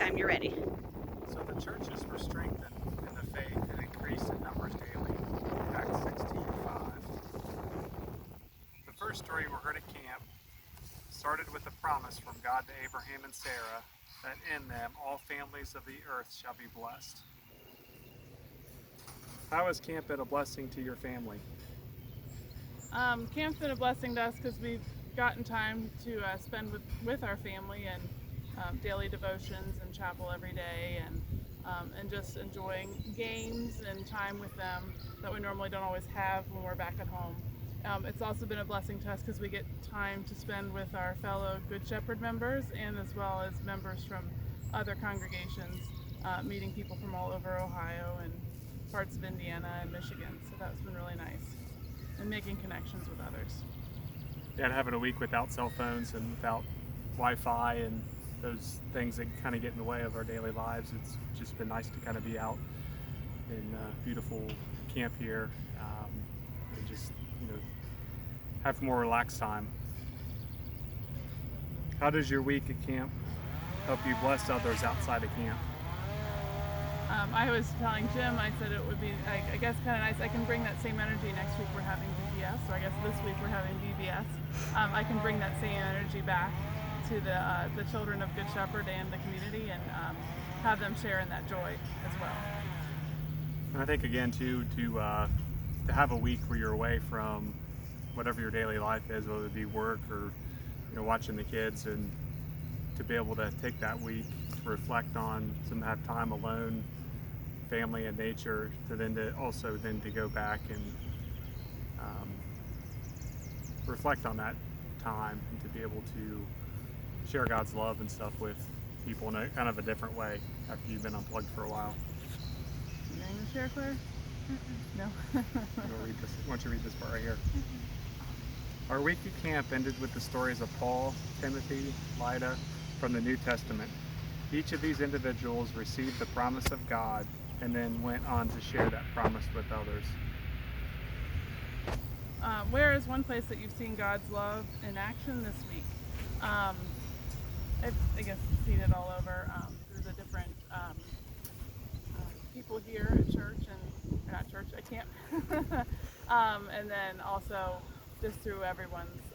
anytime you're ready. So the churches were strengthened in the faith and increased in numbers daily. Acts 16:5. The first story we heard at camp started with a promise from God to Abraham and Sarah that in them all families of the earth shall be blessed. How has camp been a blessing to your family? Camp's been a blessing to us because we've gotten time to spend with our family and daily devotions and chapel every day and just enjoying games and time with them that we normally don't always have when we're back at home. It's also been a blessing to us because we get time to spend with our fellow Good Shepherd members and as well as members from other congregations, meeting people from all over Ohio and parts of Indiana and Michigan. So that's been really nice. And making connections with others. And having a week without cell phones and without Wi-Fi and those things that kind of get in the way of our daily lives, it's just been nice to kind of be out in beautiful camp here and just, have more relaxed time. How does your week at camp help you bless others outside of camp? I was telling Jim, I said it would be, I guess, kind of nice. I can bring that same energy next week. We're having VBS, or I guess this week we're having VBS. I can bring that same energy back to the children of Good Shepherd and the community, and have them share in that joy as well. And I think again too to have a week where you're away from whatever your daily life is, whether it be work or watching the kids, and to be able to take that week to reflect on some have time alone, family and nature, to then to go back and reflect on that time and to be able to share God's love and stuff with people in a kind of a different way after you've been unplugged for a while. You going to share, Claire? No. Why don't you read this part right here? Our week at camp ended with the stories of Paul, Timothy, Lida from the New Testament. Each of these individuals received the promise of God and then went on to share that promise with others. Where is one place that you've seen God's love in action this week? I guess I've seen it all over through the different people here at church and not church, at camp, and then also just through everyone's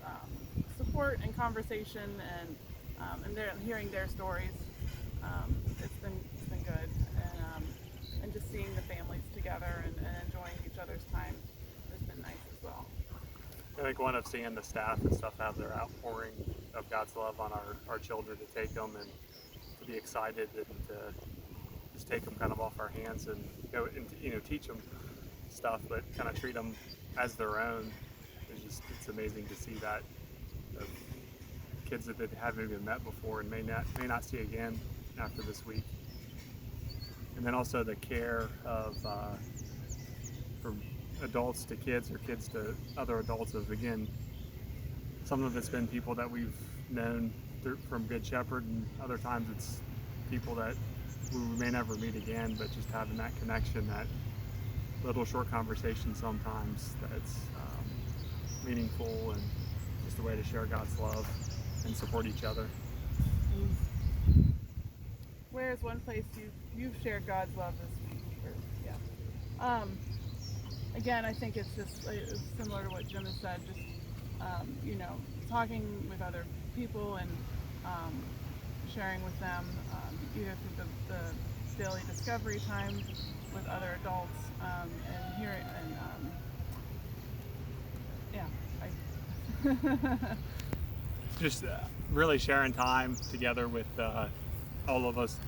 support and conversation and hearing their stories. It's been good, and just seeing the families together and enjoying each other's time has been nice as well. I think one of seeing the staff and stuff have their outpouring of God's love on our children, to take them and to be excited and to just take them kind of off our hands and teach them stuff, but kind of treat them as their own. It's amazing to see that of kids that they haven't even met before and may not see again after this week. And then also the care of from adults to kids or kids to other adults, of again, some of it's been people that we've known from Good Shepherd, and other times it's people that we may never meet again, but just having that connection, that little short conversation sometimes that's meaningful and just a way to share God's love and support each other. Where is one place you've shared God's love this week? Again, I think it's just it's similar to what Jim has said. Just talking with other people and sharing with them, either through the daily discovery time with other adults, and hearing Just really sharing time together with all of us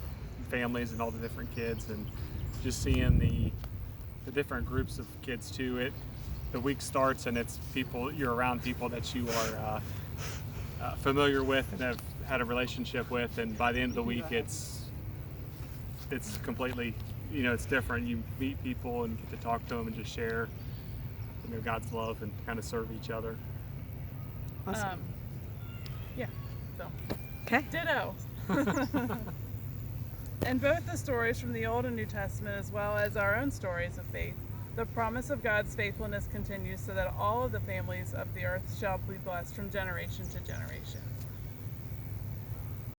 families and all the different kids, and just seeing the different groups of kids too. The week starts and it's people, you're around people that you are familiar with and have had a relationship with, and by the end of the week it's completely, it's different. You meet people and get to talk to them and just share God's love and kind of serve each other. Awesome. Okay. Ditto. In both the stories from the Old and New Testament, as well as our own stories of faith, the promise of God's faithfulness continues so that all of the families of the earth shall be blessed from generation to generation.